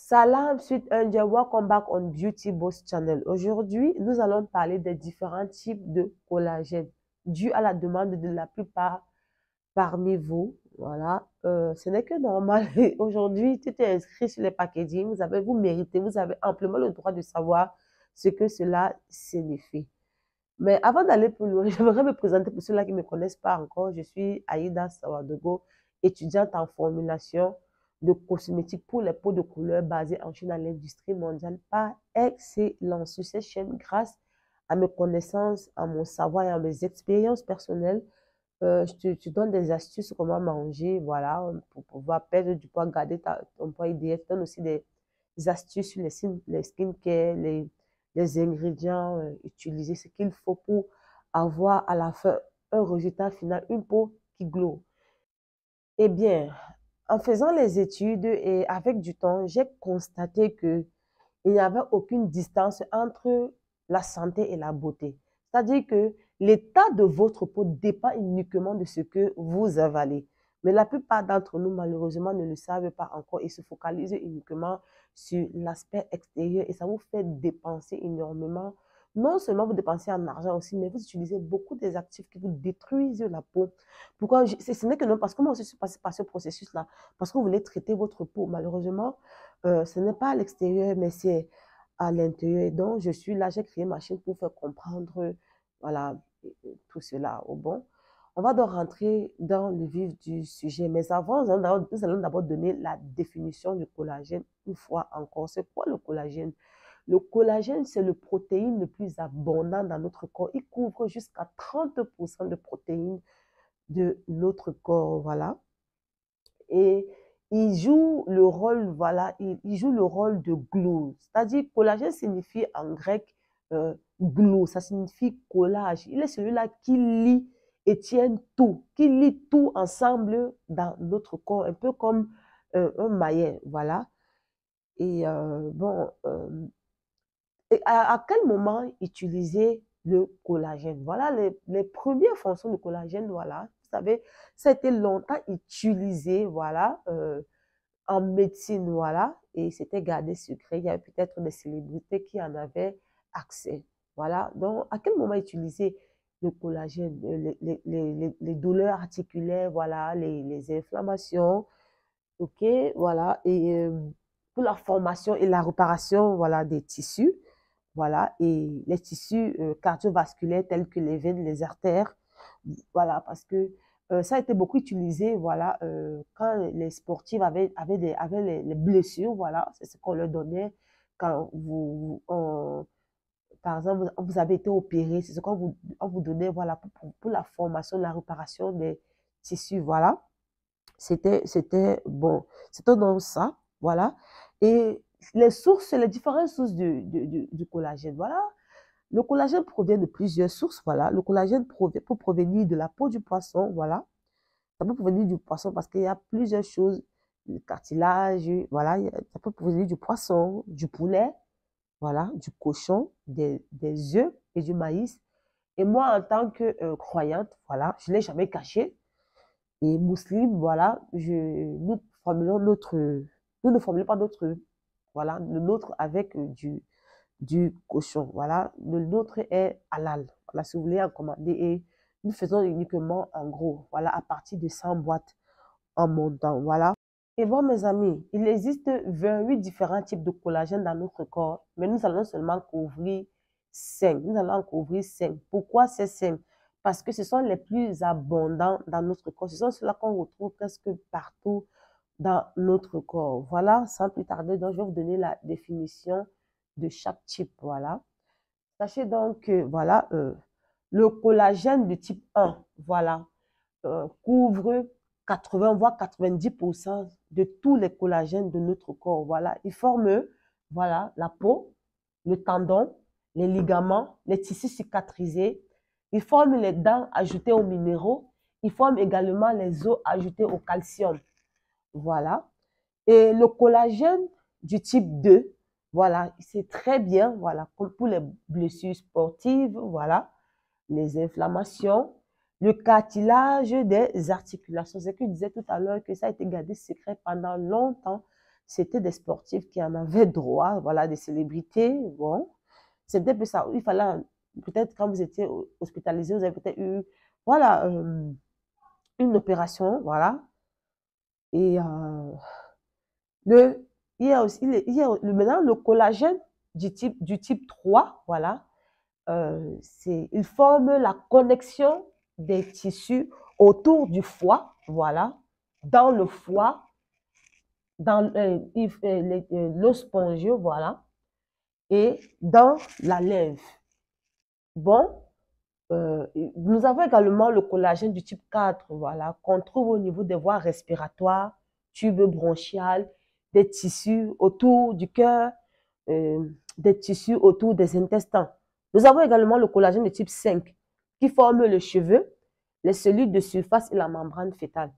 Salam, suite India, welcome back on Beauty Boss Channel. Aujourd'hui, nous allons parler des différents types de collagène dus à la demande de la plupart parmi vous. Voilà, ce n'est que normal. Aujourd'hui, tout est inscrit sur les packaging. Vous méritez, vous avez amplement le droit de savoir ce que cela signifie. Mais avant d'aller plus loin, j'aimerais me présenter pour ceux-là qui ne me connaissent pas encore. Je suis Aïda Sawadogo, étudiante en formulation de cosmétiques pour les peaux de couleur basée en Chine dans l'industrie mondiale par excellence. Sur cette chaîne, grâce à mes connaissances, à mon savoir et à mes expériences personnelles, je te donne des astuces sur comment manger, voilà, pour pouvoir perdre du poids, garder ton poids idéal. Je donne aussi des astuces sur les skincare, les ingrédients utilisés, ce qu'il faut pour avoir à la fin un résultat final, une peau qui glow. Eh bien, en faisant les études et avec du temps, j'ai constaté que il n'y avait aucune distance entre la santé et la beauté. C'est-à-dire que l'état de votre peau dépend uniquement de ce que vous avalez. Mais la plupart d'entre nous, malheureusement, ne le savent pas encore et se focalisent uniquement sur l'aspect extérieur et ça vous fait dépenser énormément. Non seulement vous dépensez en argent aussi, mais vous utilisez beaucoup des actifs qui vous détruisent la peau. Pourquoi? Ce n'est que non, parce que moi aussi, je suis passée par ce processus-là, parce que vous voulez traiter votre peau. Malheureusement, ce n'est pas à l'extérieur, mais c'est à l'intérieur. Et donc, je suis là, j'ai créé ma chaîne pour faire comprendre, voilà, tout cela au bon. On va donc rentrer dans le vif du sujet. Mais avant, nous allons d'abord donner la définition du collagène une fois encore. C'est quoi le collagène? Le collagène, c'est le protéine le plus abondant dans notre corps. Il couvre jusqu'à 30% de protéines de notre corps, voilà. Et il joue le rôle, voilà, il joue le rôle de glue. C'est-à-dire, collagène signifie en grec glue, ça signifie collage. Il est celui-là qui lie et tient tout, qui lie tout ensemble dans notre corps, un peu comme un maillet, voilà. Et à quel moment utiliser le collagène? Voilà les premières fonctions du collagène, voilà. Vous savez, ça a été longtemps utilisé, voilà, en médecine, voilà, et c'était gardé secret. Il y avait peut-être des célébrités qui en avaient accès, voilà. Donc, à quel moment utiliser le collagène? Les douleurs articulaires, voilà, les inflammations, ok, voilà, et pour la formation et la réparation, voilà, des tissus, voilà, et les tissus cardiovasculaires tels que les veines, les artères, voilà, parce que ça a été beaucoup utilisé, voilà, quand les sportifs avaient les blessures, voilà, c'est ce qu'on leur donnait quand par exemple, vous avez été opéré, c'est ce on vous donnait, voilà, pour la formation, la réparation des tissus, voilà. C'était bon, c'était donc ça, voilà. Et les différentes sources du collagène, voilà. Le collagène provient de plusieurs sources, voilà. Le collagène peut provenir de la peau du poisson, voilà. Ça peut provenir du poisson parce qu'il y a plusieurs choses, le cartilage, voilà. Ça peut provenir du poisson, du poulet, voilà, du cochon, des œufs et du maïs. Et moi, en tant que croyante, voilà, je ne l'ai jamais caché. Et musulmane, voilà, nous ne formulons pas notre, voilà, le nôtre avec du cochon, voilà, le nôtre est halal, voilà, si vous voulez en commander, et nous faisons uniquement en gros, voilà, à partir de 100 boîtes en montant, voilà. Et bon, mes amis, il existe 28 différents types de collagène dans notre corps, mais nous allons seulement couvrir 5. Nous allons en couvrir 5. Pourquoi ces 5? Parce que ce sont les plus abondants dans notre corps. Ce sont ceux-là qu'on retrouve presque partout dans notre corps. Voilà, sans plus tarder, donc je vais vous donner la définition de chaque type. Voilà. Sachez donc que, voilà, le collagène de type 1, voilà, couvre 80 voire 90% de tous les collagènes de notre corps. Voilà, ils forment, voilà, la peau, le tendon, les ligaments, les tissus cicatrisés. Ils forment les dents ajoutées aux minéraux. Ils forment également les os ajoutés au calcium. Voilà. Et le collagène du type 2, voilà, c'est très bien, voilà, comme pour les blessures sportives, voilà, les inflammations, le cartilage des articulations. C'est ce que je disais tout à l'heure que ça a été gardé secret pendant longtemps. c'était des sportifs qui en avaient droit, voilà, des célébrités, bon. C'était un peu ça. Il fallait, peut-être quand vous étiez hospitalisé, vous avez peut-être eu, voilà, une opération, voilà. Et le, il y a aussi, maintenant, le collagène du type 3, voilà, il forme la connexion des tissus autour du foie, voilà, dans le foie, dans l'os spongieux, voilà, et dans la lèvre. Bon, nous avons également le collagène du type 4, voilà, qu'on trouve au niveau des voies respiratoires, tubes bronchiales, des tissus autour du cœur, des tissus autour des intestins. Nous avons également le collagène de type 5 qui forme le cheveu, les cellules de surface et la membrane fœtale.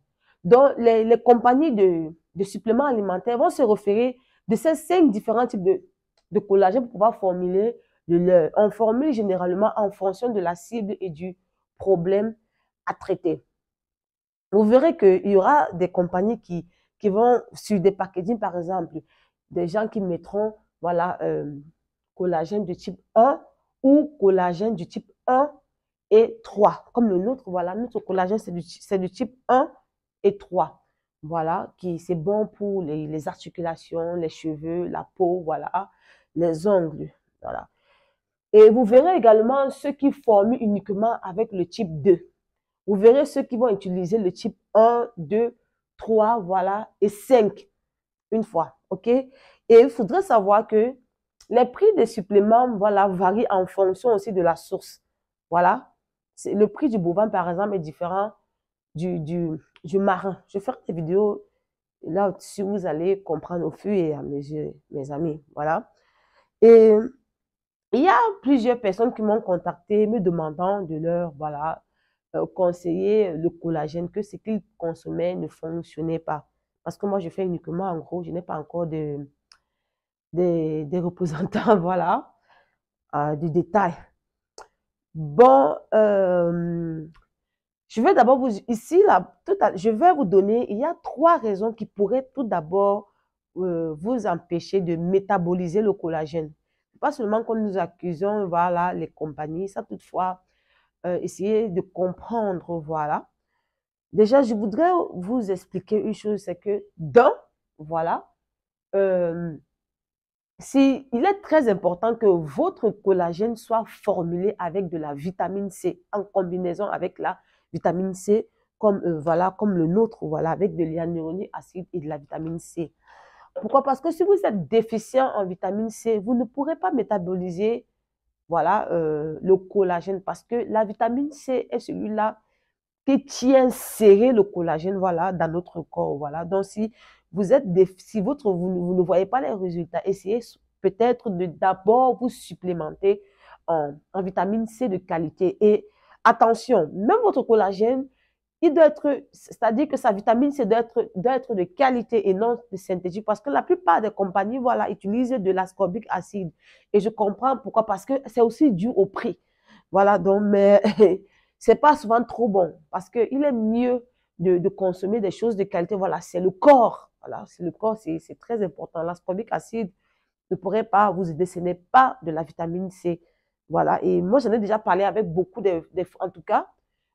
Donc, les compagnies de suppléments alimentaires vont se référer de ces 5 différents types de collagène pour pouvoir formuler on formule généralement en fonction de la cible et du problème à traiter. Vous verrez qu'il y aura des compagnies qui vont, sur des packaging par exemple, des gens qui mettront, voilà, collagène du type 1 ou collagène du type 1 et 3. Comme le nôtre, voilà, notre collagène, c'est du type 1 et 3. Voilà, c'est bon pour les articulations, les cheveux, la peau, voilà, les ongles, voilà. Et vous verrez également ceux qui forment uniquement avec le type 2. Vous verrez ceux qui vont utiliser le type 1, 2, 3, voilà, et 5 une fois, ok? Et il faudrait savoir que les prix des suppléments, voilà, varient en fonction aussi de la source. Voilà. Le prix du bovin, par exemple, est différent du marin. Je vais faire des vidéos là si vous allez comprendre au fur et à mesure, mes amis. Voilà. Et il y a plusieurs personnes qui m'ont contacté me demandant de leur, voilà, conseiller le collagène, que ce qu'ils consommaient ne fonctionnait pas. Parce que moi, je fais uniquement, en gros, je n'ai pas encore des représentants, voilà, du détail. Bon, je vais d'abord ici, là, je vais vous donner, il y a 3 raisons qui pourraient tout d'abord vous empêcher de métaboliser le collagène. Pas seulement que nous accusons, voilà, les compagnies, ça toutefois, essayer de comprendre, voilà. Déjà, je voudrais vous expliquer une chose, c'est que voilà, il est très important que votre collagène soit formulé avec de la vitamine C, en combinaison avec la vitamine C, comme, voilà, comme le nôtre, voilà, avec de l'hyaluronique acide et de la vitamine C. Pourquoi? Parce que si vous êtes déficient en vitamine C, vous ne pourrez pas métaboliser, voilà, le collagène, parce que la vitamine C est celui-là qui tient serré le collagène, voilà, dans notre corps, voilà. Donc, si vous êtes, si vous ne voyez pas les résultats, essayez peut-être d'abord vous supplémenter en vitamine C de qualité. Et attention, même votre collagène, il doit être, c'est-à-dire que sa vitamine C doit être de qualité et non de synthétique, parce que la plupart des compagnies, voilà, utilisent de l'ascorbic acide. Et je comprends pourquoi, parce que c'est aussi dû au prix. Voilà, donc, mais c'est pas souvent trop bon, parce qu'il est mieux de consommer des choses de qualité. Voilà, c'est le corps. Voilà, c'est le corps, c'est très important. L'ascorbic acide ne pourrait pas vous aider, ce n'est pas de la vitamine C. Voilà, et moi, j'en ai déjà parlé avec beaucoup en tout cas,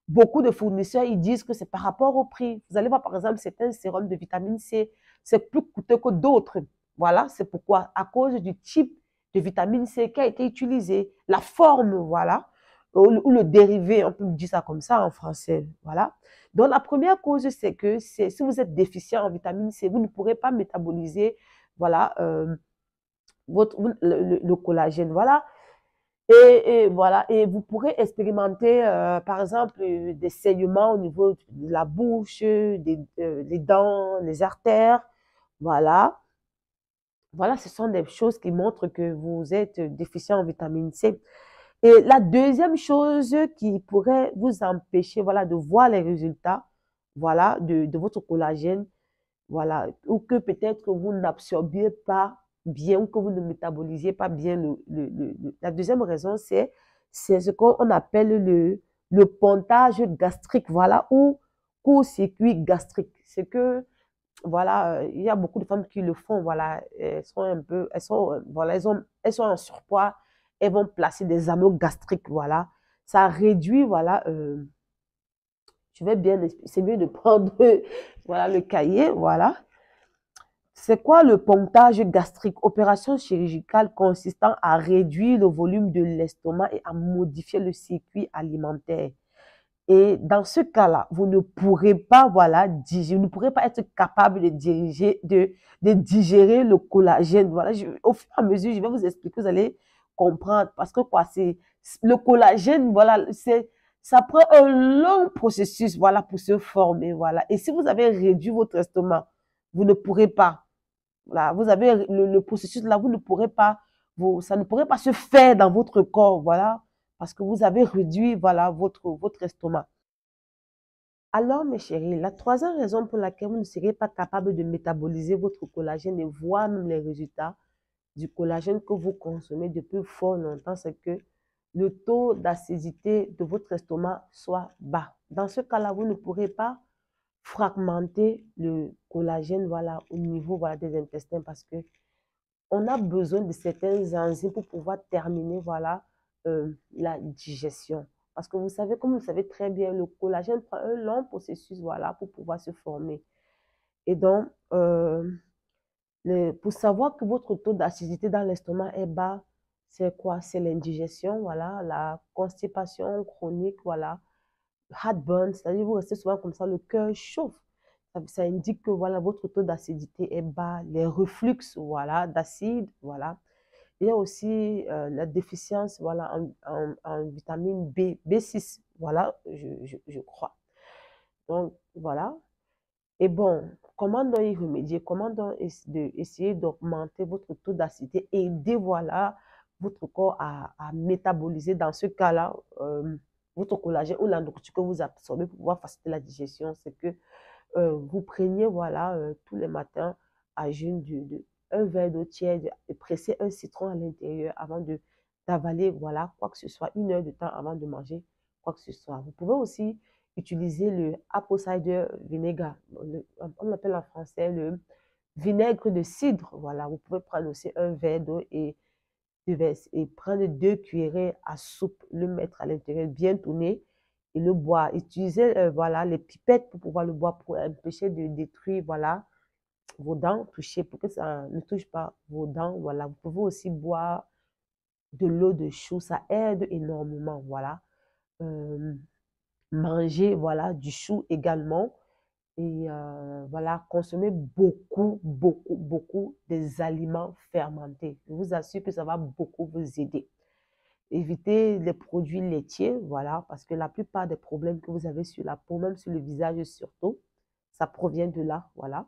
beaucoup de fournisseurs, ils disent que c'est par rapport au prix. Vous allez voir, par exemple, certains sérums de vitamine C, c'est plus coûteux que d'autres. Voilà, c'est pourquoi, à cause du type de vitamine C qui a été utilisé, la forme, voilà, ou le dérivé, on peut dire ça comme ça en français, voilà. Donc, la première cause, c'est que si vous êtes déficient en vitamine C, vous ne pourrez pas métaboliser, voilà, le collagène, voilà. Et voilà, et vous pourrez expérimenter, par exemple, des saignements au niveau de la bouche, les dents, les artères, voilà. Voilà, ce sont des choses qui montrent que vous êtes déficient en vitamine C. Et la deuxième chose qui pourrait vous empêcher, voilà, de voir les résultats, voilà, de votre collagène, voilà, ou que peut-être vous n'absorbiez pas bien, ou que vous ne métabolisiez pas bien la deuxième raison, c'est ce qu'on appelle le pontage gastrique, voilà, ou court-circuit gastrique. C'est que voilà, il y a beaucoup de femmes qui le font, voilà, elles sont un peu, voilà, elles sont en surpoids, elles vont placer des anneaux gastriques, voilà. Ça réduit, voilà, je vais bien, c'est mieux de prendre, voilà, le cahier, voilà. C'est quoi le pontage gastrique? Opération chirurgicale consistant à réduire le volume de l'estomac et à modifier le circuit alimentaire. Et dans ce cas-là, vous ne pourrez pas, voilà, vous ne pourrez pas être capable de digérer le collagène. Voilà, au fur et à mesure, je vais vous expliquer, vous allez comprendre. Parce que quoi, c'est le collagène, voilà, ça prend un long processus, voilà, pour se former, voilà. Et si vous avez réduit votre estomac, vous ne pourrez pas. Voilà, vous avez le processus là, vous ne pourrez pas, ça ne pourrait pas se faire dans votre corps, voilà, parce que vous avez réduit, voilà, votre estomac. Alors, mes chéris, la troisième raison pour laquelle vous ne serez pas capable de métaboliser votre collagène et voir même les résultats du collagène que vous consommez depuis fort longtemps, c'est que le taux d'acidité de votre estomac soit bas. Dans ce cas-là, vous ne pourrez pas fragmenter le collagène, voilà, au niveau, voilà, des intestins parce que on a besoin de certains enzymes pour pouvoir terminer, voilà, la digestion. Parce que vous savez, comme vous le savez très bien, le collagène prend un long processus, voilà, pour pouvoir se former. Et donc, pour savoir que votre taux d'acidité dans l'estomac est bas, c'est quoi? C'est l'indigestion, voilà, la constipation chronique, voilà, heartburn, c'est-à-dire vous restez souvent comme ça, le cœur chauffe. Ça indique que voilà, votre taux d'acidité est bas, les reflux, voilà, d'acide, voilà. Il y a aussi la déficience, voilà, en vitamine B6, voilà, je crois. Donc, voilà. Et bon, comment donc y remédier? Comment donc essayer d'augmenter votre taux d'acidité et aider, voilà, votre corps à métaboliser dans ce cas-là votre collagène ou la nourriture que vous absorbez pour pouvoir faciliter la digestion, c'est que vous preniez, voilà, tous les matins à jeun un verre d'eau tiède et presser un citron à l'intérieur avant d'avaler, voilà, quoi que ce soit, 1 heure de temps avant de manger quoi que ce soit. Vous pouvez aussi utiliser le apple cider vinegar, on l'appelle en français le vinaigre de cidre, voilà. Vous pouvez prendre aussi un verre d'eau et prendre 2 cuillerées à soupe, le mettre à l'intérieur, bien tourner et le boire. Utilisez voilà, les pipettes pour pouvoir le boire pour empêcher de détruire voilà, vos dents, toucher pour que ça ne touche pas vos dents. Voilà. Vous pouvez aussi boire de l'eau de chou, ça aide énormément. Voilà. Manger voilà, du chou également. Et voilà, consommer beaucoup des aliments fermentés. Je vous assure que ça va beaucoup vous aider. Évitez les produits laitiers, voilà, parce que la plupart des problèmes que vous avez sur la peau, même sur le visage surtout, ça provient de là, voilà.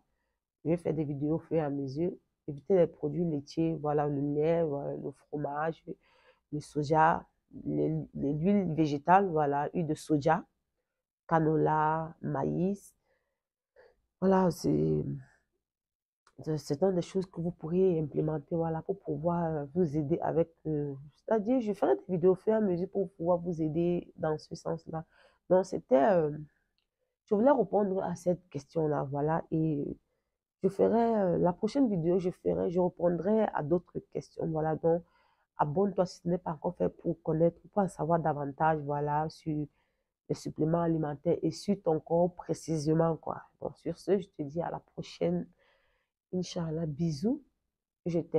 Je vais faire des vidéos au fur et à mesure. Évitez les produits laitiers, voilà, le lait, voilà, le fromage, le soja, l'huile végétale, voilà, huile de soja, canola, maïs. Voilà, c'est dans des choses que vous pourriez implémenter, voilà, pour pouvoir vous aider avec, c'est-à-dire, je ferai des vidéos au fur et à mesure pour pouvoir vous aider dans ce sens-là. Donc, je voulais répondre à cette question-là, voilà, et je ferai, la prochaine vidéo, je répondrai à d'autres questions, voilà, donc, abonne-toi si ce n'est pas encore fait pour connaître, pour en savoir davantage, voilà, sur les suppléments alimentaires et sur ton corps précisément, quoi. Bon, sur ce, je te dis à la prochaine. Inch'Allah, bisous, je t'aime.